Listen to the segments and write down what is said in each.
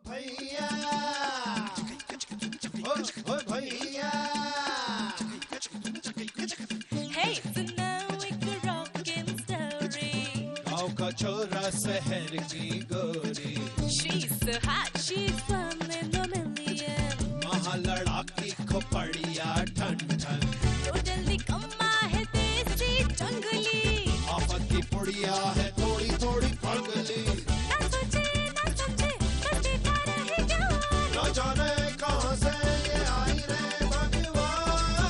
भैया, ओ भैया। Hey, so now it's a rockin' story. गाँव का छोरा शहर की गोरी, She's so hot, she's one in a million. महालड़ाकी खोपड़िया ठन ठन, तो जल्दी कम्मा है देसी जंगली, आफत की पुड़िया है थोड़ी थोड़ी पगली। ना सोचे ना समझे बस देखा रहे जवान। न जाने कहाँ से ये आई रे भगवान।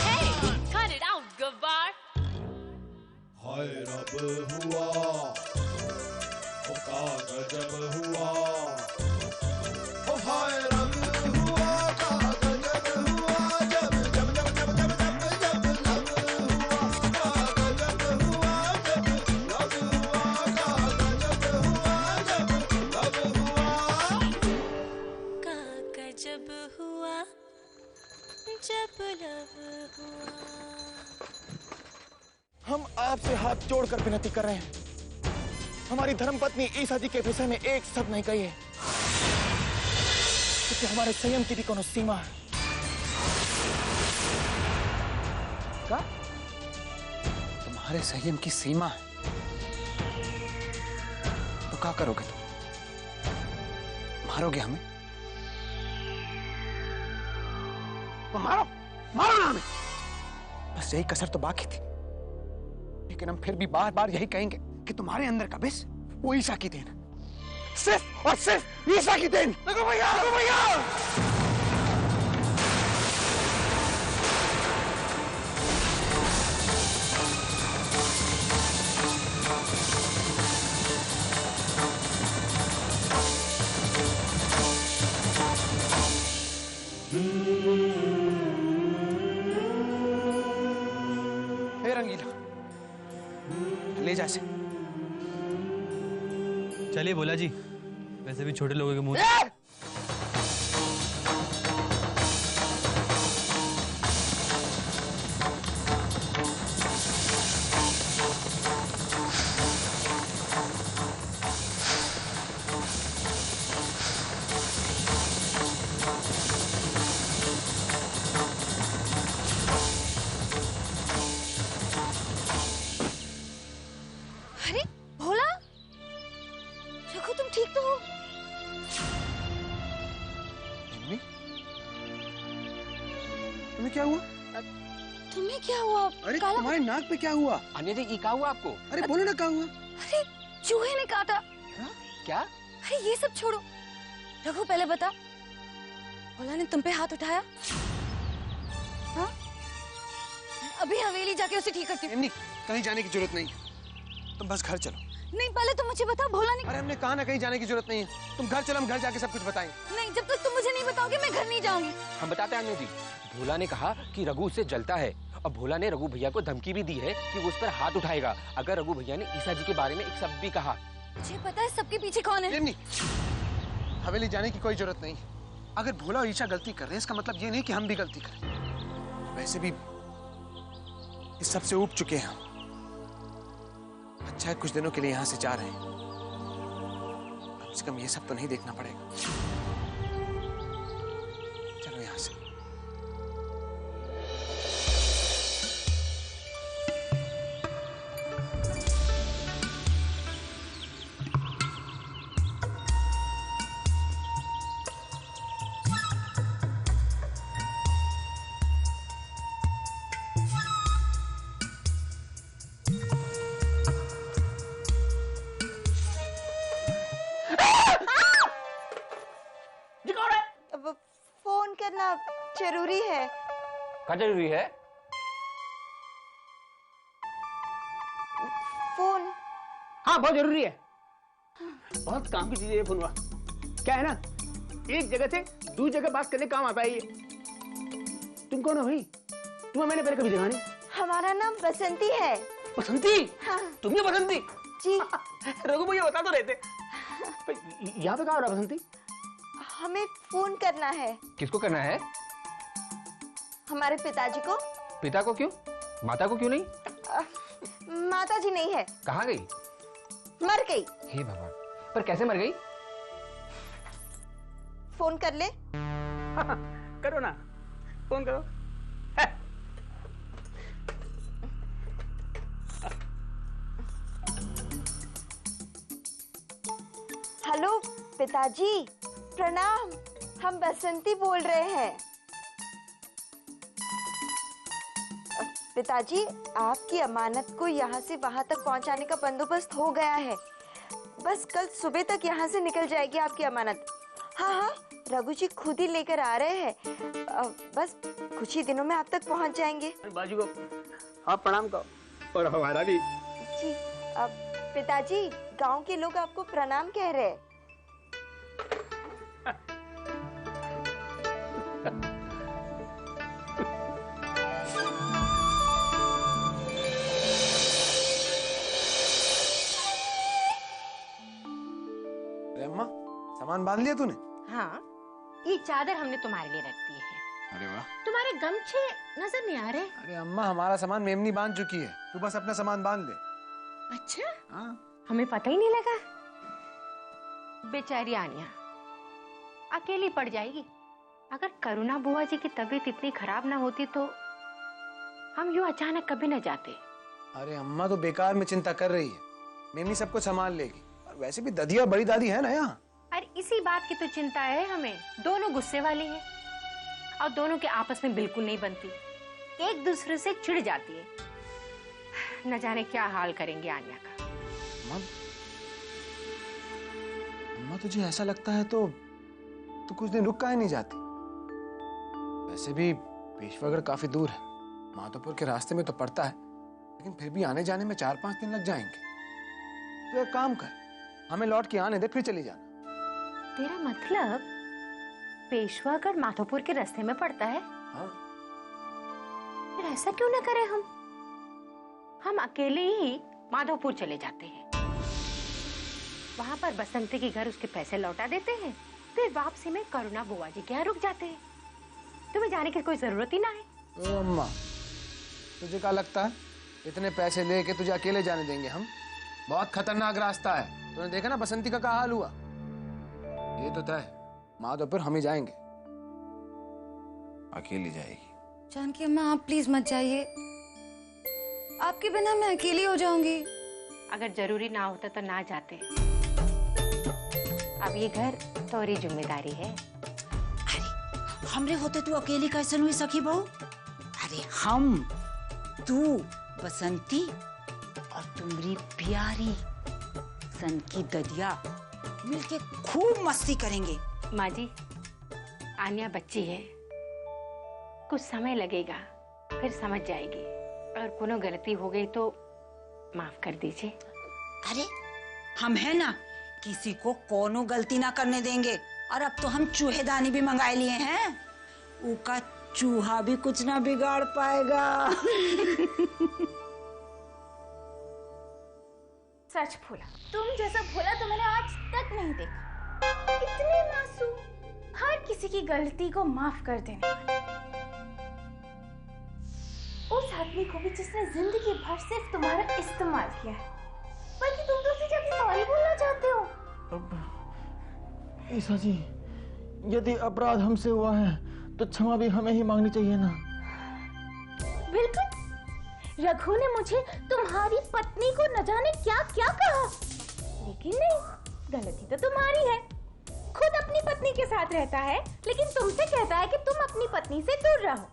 Hey, cut it out, गवार। हाय रब हुआ, ओ का गजब हुआ, ओ हाय रब हुआ, का गजब हुआ, जब जब जब जब जब जब जब लब हुआ, का गजब हुआ, जब लब हुआ, का गजब हुआ, जब लब हुआ। काका जब हुआ, जब लब हुआ। हम आपसे हाथ जोड़कर विनती कर रहे हैं, हमारी धर्मपत्नी ईसा जी के विषय में एक शब्द नहीं कहिए, क्योंकि हमारे संयम की भी कोनो सीमा है। क्या? तुम्हारे संयम की सीमा है? तो क्या करोगे तुम? मारोगे हमें? तो मारो, मारो ना हमें। बस यही कसर तो बाकी थी, लेकिन हम फिर भी बार बार यही कहेंगे कि तुम्हारे अंदर का विष वो ईसा की देन, सिर्फ और सिर्फ ईसा की देन। लगो भैया, लगो भैया। हे रंगीला, ले जा इसे। चलिए भोला जी, वैसे भी छोटे लोगों के मुंह अरे भोला, रघु तुम ठीक तो हो? तुम्हें क्या हुआ? तुम्हें क्या हुआ? अरे काला तुम्हारे नाक पे क्या हुआ? अन्य जी, क्या हुआ आपको? अरे बोलो ना क्या हुआ? अरे चूहे ने काटा। क्या? अरे ये सब छोड़ो, रघु पहले बता, भोला ने तुम पे हाथ उठाया? हाँ? अभी हवेली जाके उसे ठीक करती हूँ। नहीं, कहीं जाने की जरूरत नहीं, तुम बस घर चलो। नहीं, पहले तुम मुझे बता, भोला ने। अरे हमने कहा ना कहीं जाने की जरूरत नहीं है, तुम घर चलो, हम घर जाके सब कुछ बताएंगे। नहीं, जब तक तुम मुझे नहीं बताओगे मैं घर नहीं जाऊंगी। हम बताते हैं अन्य जी। भोला ने कहा कि रघु उससे जलता है, और भोला ने रघु भैया को धमकी भी दी है कि वो उस पर हाथ उठाएगा अगर रघु भैया ने ईसा जी के बारे में एक शब्द भी कहा। मुझे पता है सबके पीछे कौन है। नहीं, हवेली जाने की कोई जरूरत नहीं। अगर भोला और ईशा गलती कर रहे हैं, इसका मतलब ये नहीं कि हम भी गलती करें। वैसे भी इस सबसे ऊब चुके हैं हम। अच्छा है कुछ दिनों के लिए यहाँ से जा रहे हैं, कम से कम ये सब तो नहीं देखना पड़ेगा। चलो यहाँ से। फोन करना जरूरी है। क्या जरूरी है? फोन। हाँ, बहुत जरूरी है। बहुत काम की चीज है ये फोन। क्या है ना, एक जगह से दूसरी जगह बात करने काम आता है ये। तुम कौन हो भाई? तुम्हें मैंने पहले कभी देखा नहीं। हमारा नाम बसंती है। बसंती? हाँ। तुम ही बसंती? जी। रघु भैया बता तो रहे थे। यहाँ पे क्या हो रहा बसंती? हमें फोन करना है। किसको करना है? हमारे पिताजी को। पिता को क्यों? माता को क्यों नहीं? माता जी नहीं है। कहाँ गई? मर गई। हे भगवान, पर कैसे मर गई? फोन कर ले। करो ना, फोन करो। हेलो पिताजी, प्रणाम। हम बसंती बोल रहे हैं। पिताजी, आपकी अमानत को यहाँ से वहाँ तक पहुँचाने का बंदोबस्त हो गया है। बस कल सुबह तक यहाँ से निकल जाएगी आपकी अमानत। हाँ हाँ, रघु जी खुद ही लेकर आ रहे हैं। बस कुछ ही दिनों में आप तक पहुँच जाएंगे। बाजू को आप प्रणाम करो और हमारा भी। जी पिताजी, गांव के लोग आपको प्रणाम कह रहे हैं। अम्मा, सामान बांध लिया तूने? हाँ, ये चादर हमने तुम्हारे लिए रख दी है। अरे वाह। तुम्हारे गमछे नजर नहीं आ रहे। अरे अम्मा, हमारा सामान मेमनी बांध चुकी है, तू बस अपना सामान बांध ले। अच्छा, हाँ। हमें पता ही नहीं लगा। बेचारी आनिया अकेली पड़ जाएगी। अगर करुणा बुआ जी की तबीयत इतनी खराब ना होती तो हम यूं अचानक कभी न जाते। अरे अम्मा तो बेकार में चिंता कर रही है, मेमनी सबको संभाल लेगी। और वैसे भी ददिया बड़ी दादी है ना यहाँ। अरे इसी बात की तो चिंता है हमें। दोनों गुस्से वाली हैं और दोनों के आपस में बिल्कुल नहीं बनती, एक दूसरे से चिढ़ जाती है। न जाने क्या हाल करेंगे आनिया का। अम्मा तुझे ऐसा लगता है तो कुछ दिन रुक काहे नहीं जाती? वैसे भी पेशवागढ़ काफी दूर है, माधोपुर के रास्ते में तो पड़ता है, लेकिन फिर भी आने जाने में 4-5 दिन लग जाएंगे। तो एक काम कर, हमें लौट के आने दे, फिर चली जाना। तेरा मतलब पेशवागढ़ माधोपुर के रास्ते में पड़ता है? हाँ। फिर ऐसा क्यों ना करें हम अकेले ही माधोपुर चले जाते हैं। वहां पर बसंती के घर उसके पैसे लौटा देते हैं, फिर वापसी में करुणा बुआ जी के यहाँ रुक जाते हैं। तुम्हें जाने की कोई जरूरत ही ना है। ओ अम्मा, तुझे क्या लगता है इतने पैसे लेके तुझे अकेले जाने देंगे हम? बहुत खतरनाक रास्ता है, तूने देखा ना बसंती का क्या हाल हुआ। ये तो तय, माधोपुर हम ही जाएंगे, अकेली जाएगी। जानकी अम्मा, आप प्लीज मत जाइए, आपके बिना मैं अकेली हो जाऊंगी। अगर जरूरी ना होता तो ना जाते। अब ये घर तोरी जिम्मेदारी है। अरे हमरे होते तू अकेली कैसे हुई सखी बहू? अरे हम, तू, बसंती और तुम्हारी प्यारी सन की ददिया मिलके खूब मस्ती करेंगे। माँ जी, आन्या बच्ची है, कुछ समय लगेगा, फिर समझ जाएगी। और पुनः गलती हो गई तो माफ कर दीजिए। अरे हम है ना, किसी को कोनो गलती ना करने देंगे। और अब तो हम चूहेदानी भी मंगाए लिए हैं, उका चूहा भी कुछ ना बिगाड़ पाएगा। सच भोला, तुम जैसा भोला तो मैंने आज तक नहीं देखा। इतने मासूम, हर किसी की गलती को माफ कर देने वाले। उस आदमी को भी जिसने जिंदगी भर सिर्फ तुम्हारा इस्तेमाल किया है, बल्कि तुम तो उसे जाके सॉरी बोलना चाहते हो। ईसा जी, यदि अपराध हमसे हुआ है तो क्षमा भी हमें ही मांगनी चाहिए ना। बिल्कुल, रघु ने मुझे तुम्हारी पत्नी को न जाने क्या क्या कहा, लेकिन नहीं, गलती तो तुम्हारी है। खुद अपनी पत्नी के साथ रहता है, लेकिन तुमसे कहता है कि तुम अपनी पत्नी से दूर रहो,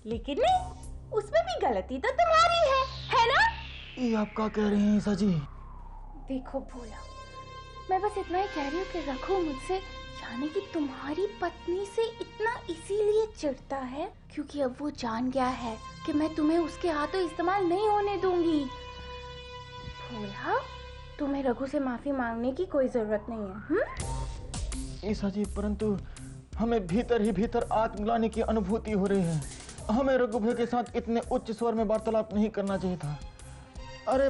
लेकिन नहीं, उसमें भी गलती तो तुम्हारी है ना? ये आप क्या कह रहे हैं ईसा जी? देखो भोला, मैं बस इतना ही कह रही हूँ कि रघु मुझसे, यानी कि तुम्हारी पत्नी से इतना इसीलिए चिढ़ता है क्योंकि अब वो जान गया है कि मैं तुम्हें उसके हाथों इस्तेमाल नहीं होने दूंगी। भोला, तुम्हें रघु से माफी मांगने की कोई जरूरत नहीं है। ईसा जी, परंतु हमें भीतर ही भीतर आत्मग्लानि की अनुभूति हो रही है। हमें रघु भाई के साथ इतने उच्च स्वर में वार्तालाप नहीं करना चाहिए था। अरे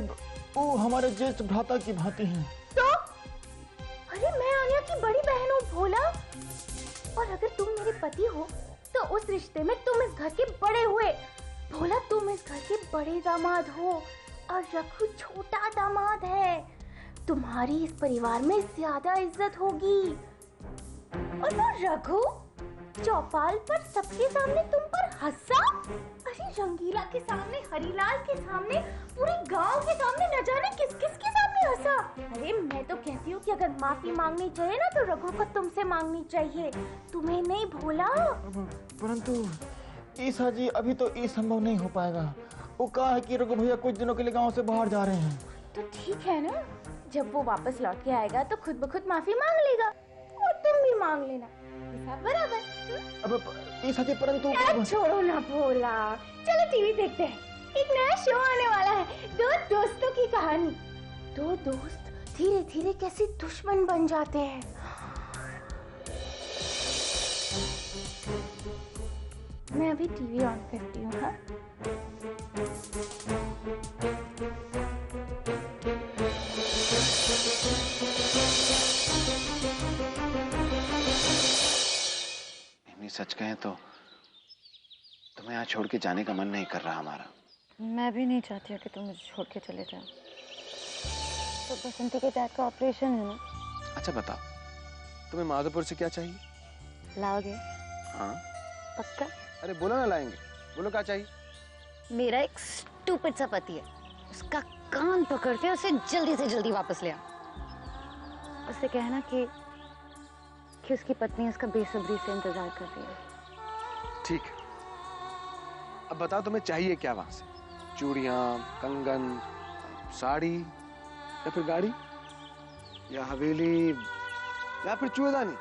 वो हमारे ज्येष्ठ भ्राता की भांति हैं। तो अरे मैं आन्या की बड़ी बहन हूँ भोला, और अगर तुम मेरे पति हो तो उस रिश्ते में तुम इस घर के बड़े हुए। भोला, तुम इस घर के बड़े दामाद हो और रघु छोटा दामाद है। तुम्हारी इस परिवार में ज्यादा इज्जत होगी। और वो रघु चौपाल पर सबके सामने तुम पर हंसा। अरे रंगीला के सामने, हरीलाल के सामने, पूरे गांव के सामने, न जाने किस किस के सामने हंसा। अरे मैं तो कहती हूँ कि अगर माफी मांगनी चाहिए ना तो रघु को तुमसे मांगनी चाहिए, तुम्हें नहीं भूला। परंतु ईसा जी अभी तो ये संभव नहीं हो पाएगा। वो कहा है कि रघु भैया कुछ दिनों के लिए गांव से बाहर जा रहे हैं। तो ठीक है ना, जब वो वापस लौट के आएगा तो खुद ब खुद माफी मांग लेगा और तुम भी मांग लेना, हिसाब बराबर। अब ईसा जी परंतु छोड़ो ना भोला, चलो टीवी देखते हैं। एक नया शो आने वाला है, दो दोस्तों की कहानी। दो दोस्त धीरे धीरे कैसे दुश्मन बन जाते हैं। मैं अभी टीवी ऑन करती हूँ। हाँ सच कहें तो तुम्हें यहाँ छोड़ के जाने का मन नहीं कर रहा हमारा। मैं भी नहीं चाहती कि तुम मुझे छोड़ के चले जाओ। तो बसंती के डैड का ऑपरेशन है ना। अच्छा बताओ, तुम्हें माधोपुर से क्या चाहिए? लाओगे? हाँ पक्का? अरे बोलो ना लाएंगे, बोलो क्या चाहिए? मेरा एक स्टूपिड सा पति है, उसका कान पकड़ के उसे जल्दी से जल्दी वापस ले आ। उससे कहना कि उसकी पत्नी उसका बेसब्री से इंतजार कर रही है। ठीक है, अब बताओ तुम्हें चाहिए क्या वहां से? चूड़ियां, कंगन, साड़ी, या फिर गाड़ी, या हवेली, या फिर चूड़ानी?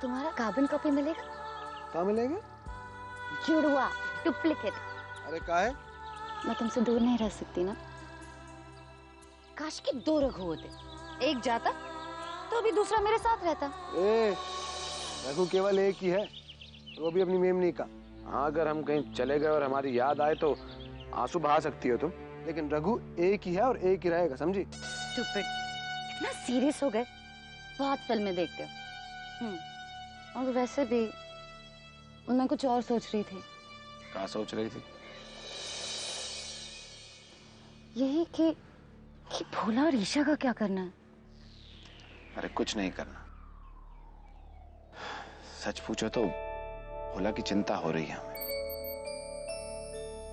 तुम्हारा कार्बन कॉपी मिलेगा? कहाँ मिलेगा? जुड़वा, डुप्लीकेट। अरे क्या है? मैं तुमसे दूर नहीं रह सकती ना। काश के दो रघु होते, एक जाता तो अभी दूसरा मेरे साथ रहता। रघु केवल एक ही है, वो भी अपनी मेमनी का। हाँ, अगर हम कहीं चले गए और हमारी याद आए तो आंसू बहा सकती हो तुम, लेकिन रघु एक ही है और एक ही रहेगा, समझी? स्टूपिड, इतना सीरियस हो गए? बहुत फिल्में देखते हो। और वैसे भी मैं कुछ और सोच रही थी। क्या सोच रही थी? यही कि भोला और ईशा का क्या करना है? अरे कुछ नहीं करना। सच पूछो तो भोला की चिंता हो रही है हमें।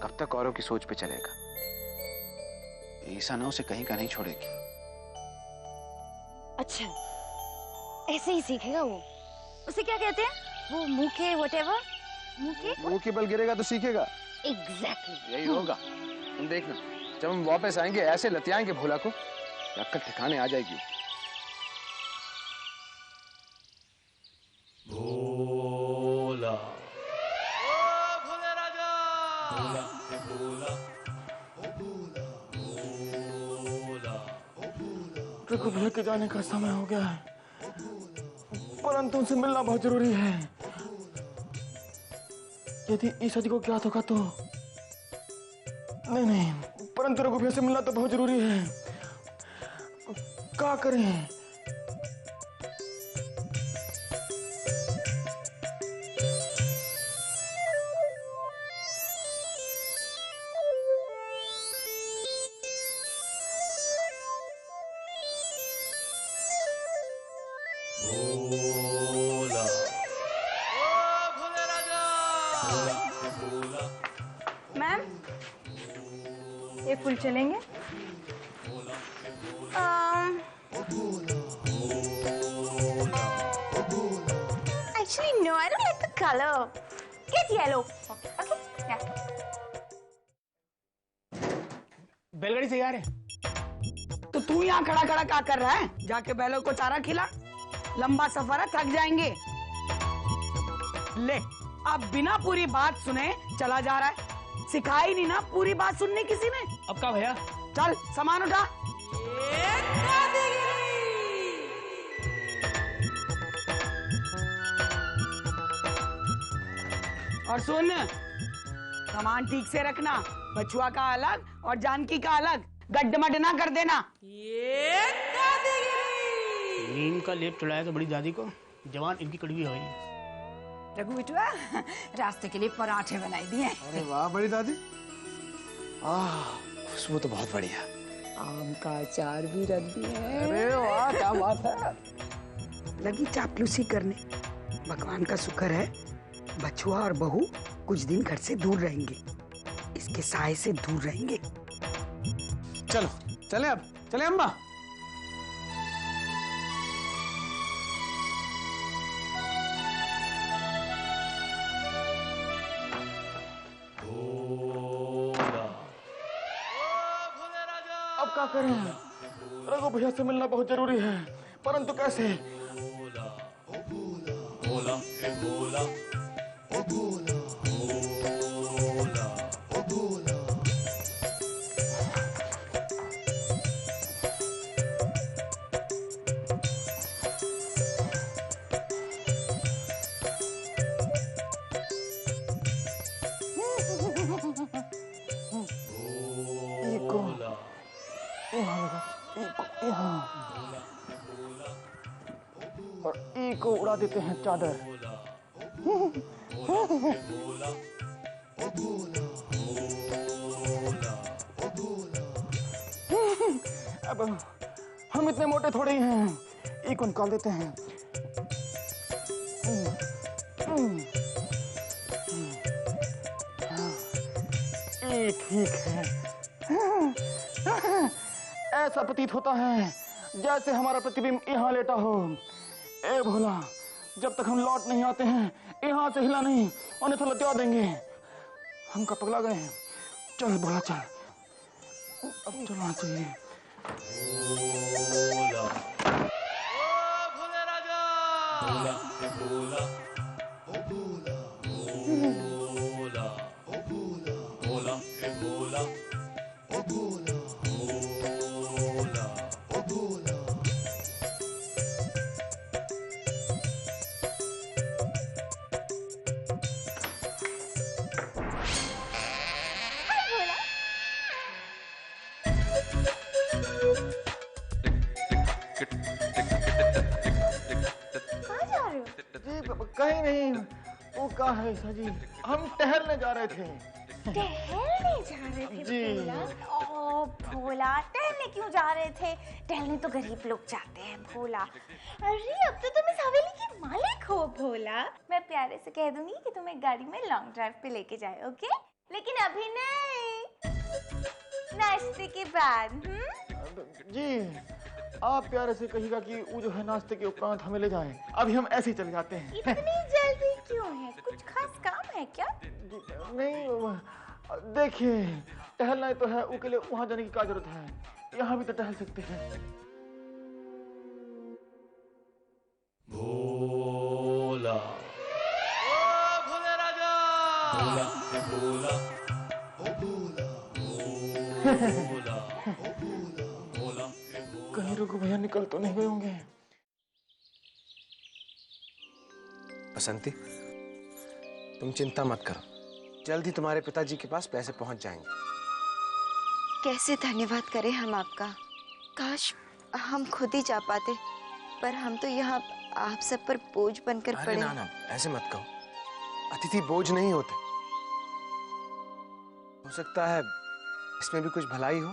कब तक औरों की सोच पे चलेगा? ईसा ना उसे कहीं का नहीं छोड़ेगी। अच्छा, ऐसे ही सीखेगा वो? उसे क्या कहते हैं? वो मुंह के whatever? मुंह के बल गिरेगा तो सीखेगा। एग्जैक्टली यही होगा। तुम देखना, जब हम वापस आएंगे ऐसे लतियाएंगे भोला को, अक्ल ठिकाने आ जाएगी। भोला, ओ भोले राजा, भोला भोला, ओ भोला, भोला, ओ भोला। रघु भैया के जाने का समय हो गया है, परंतु उनसे मिलना बहुत जरूरी है। यदि ईसा जी को ज्ञात होगा तो नहीं, परंतु रघु भैया से मिलना तो बहुत जरूरी है। क्या करें? भोला, ओ भोले राजा, भोला भोला। मैम, ये फूल चलेंगे? Actually, no, I don't like the color. Get yellow. Okay, yeah. बैलगाड़ी से यार है। तो तू यहाँ खड़ा खड़ा क्या कर रहा है? जाके बैलों को चारा खिला। लंबा सफर है, थक जाएंगे। ले, अब बिना पूरी बात सुने चला जा रहा है। सिखाई नहीं ना पूरी बात सुननी किसी ने। अब क्या भैया? चल सामान उठा। और सुन, सामान ठीक से रखना। बछुआ का अलग और जानकी का अलग, गड्ढमड ना कर देना। नीम का लेप चढ़ाया तो बड़ी दादी को, जवान इनकी कड़वी हुई। रघु बिटुआ, रास्ते के लिए पराठे बनाए दिए। अरे वाह बड़ी दादी, खुशबू तो बहुत बढ़िया। आम का अचार भी रख दिया है। अरे वाह, क्या बात है। लगी चापलूसी करने। भगवान का शुक्र है बछुआ और बहू कुछ दिन घर से दूर रहेंगे, इसके साए से दूर रहेंगे। चलो चले, अब चले अम्मा। अब क्या करें? रघु भैया से मिलना बहुत जरूरी है, परंतु कैसे? भोला हे भोला, ओ भोला, भोला, ओ भोला। और ई को उड़ा देते हैं चादर। अब हम इतने मोटे थोड़े ही हैं, ई को निकाल देते हैं। ई ठीक है। ऐसा प्रतीत होता है जैसे हमारा प्रतिबिंब यहाँ लेटा हो। ए भोला, जब तक हम लौट नहीं आते हैं यहाँ से हिला नहीं, उन्हें तो लौटा देंगे। हम का पगला गए हैं। चल भोला चल, अब चलना चाहिए। भोले राजा, भोला हे भोला, ओ भोला, भोला, ओ भोला, भोला हे भोला, ओ भोला, भोला, ओ भोला। कहीं नहीं, वो क्या है ऐसा जी? हम टहलने जा रहे थे। टहलने जा रहे थे जी। भोला? ओ भोला, टहलने क्यों जा रहे थे? टहलने तो गरीब लोग जाते हैं भोला। अरे अब तो तुम इस हवेली की मालिक हो भोला। मैं प्यारे से कह दूंगी कि तुम्हें गाड़ी में लॉन्ग ड्राइव पे लेके जाए, ओके? लेकिन अभी नहीं, नाश्ते के बाद। जी, आप प्यारे से कहिएगा कि वो जो है नाश्ते के उपरांत हमें ले जाएं। अभी हम ऐसे ही चले जाते हैं। इतनी जल्दी क्यों है? कुछ खास काम है क्या? नहीं, देखिए टहलना ही तो है, उसके लिए वहां जाने की क्या जरूरत है? यहाँ भी तो टहल सकते हैं। भोला, ओ भोले राजा, भोला हे भोला, ओ भोला, भोला, ओ भोला, भोला हे भोला। कहीं रघु भैया निकल तो नहीं गए होंगे? बसंती, तुम चिंता मत करो, जल्द ही तुम्हारे पिताजी के पास पैसे पहुंच जाएंगे। कैसे धन्यवाद करें हम आपका। काश हम खुद ही जा पाते, पर हम तो यहाँ आप सब पर बोझ बनकर अरे पड़े। ना ना, ऐसे मत कहो। अतिथि बोझ नहीं होते। हो सकता है इसमें भी कुछ भलाई हो।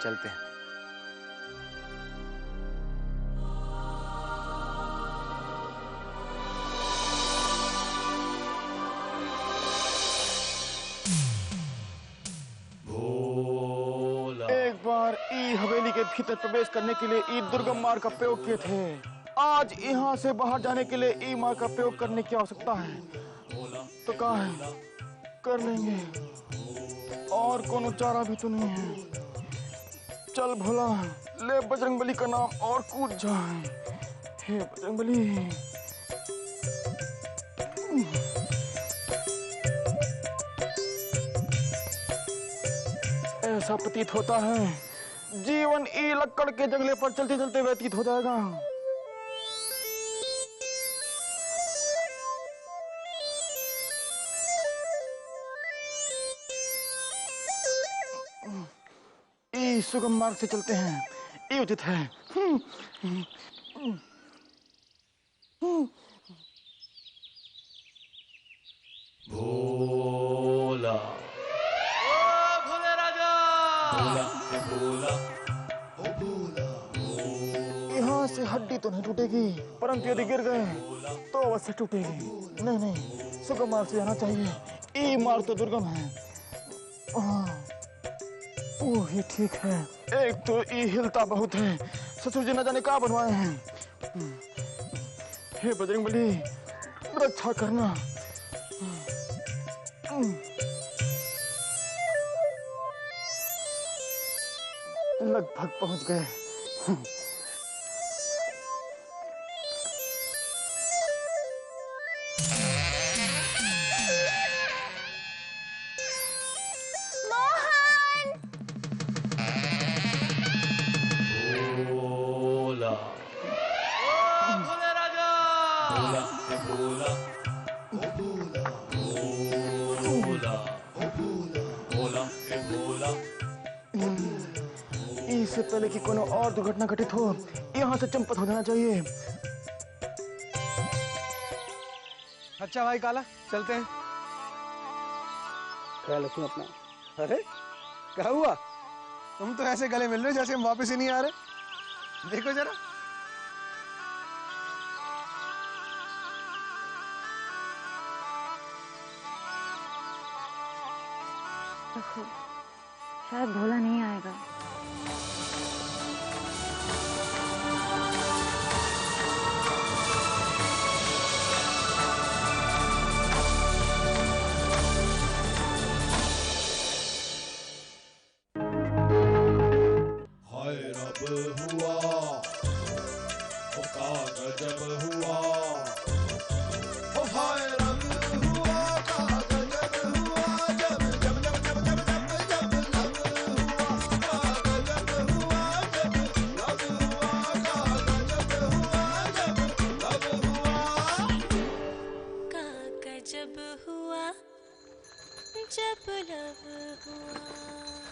चलते हैं। एक बार ई हवेली के भीतर प्रवेश करने के लिए ई दुर्गम मार्ग का प्रयोग किए थे। आज यहाँ से बाहर जाने के लिए ई मार्ग का प्रयोग करने की आवश्यकता है। तो कहाँ है? कर लेंगे, और कोनो चारा भी तो नहीं है। चल भोला, ले बजरंगबली का नाम और कूद जाए। हे बजरंगबली। ऐसा प्रतीत होता है जीवन ई लक्कड़ के जंगले पर चलते चलते व्यतीत हो जाएगा। ई सुगम मार्ग से चलते हैं, ये उचित है। भोला भोले राजा भोला भोला ओ भोला। यहाँ से हड्डी तो नहीं टूटेगी, परंतु यदि गिर गए तो अवश्य टूटेगी। नहीं नहीं, सुगम मार्ग से जाना चाहिए। ये मार्ग तो दुर्गम है। ओह, ये ठीक है। एक तो ये हिलता बहुत है। ससुर जी न जाने क्या बनवाए हैं। हे बजरंगबली, रक्षा करना। लगभग पहुंच गए। भोला भोले राजा भोला भोला ओ भोला भोला ओ भोला भोला भोला। इससे पहले कि कोनो और दुर्घटना घटित हो, यहाँ से चंपत हो जाना चाहिए। अच्छा भाई काला, चलते हैं। ख्याल रखो अपना। अरे क्या हुआ? तुम तो ऐसे गले मिल रहे हो जैसे हम वापस ही नहीं आ रहे। देखो जरा। शायद भोला नहीं आएगा। हाय रब हुआ ओ का गजब हुआ ओ हाय रब हुआ का गजब हुआ जब जब जब जब जब जब जब लब हुआ का गजब हुआ जब लब हुआ का गजब हुआ जब लब हुआ का गजब हुआ जब लब हुआ।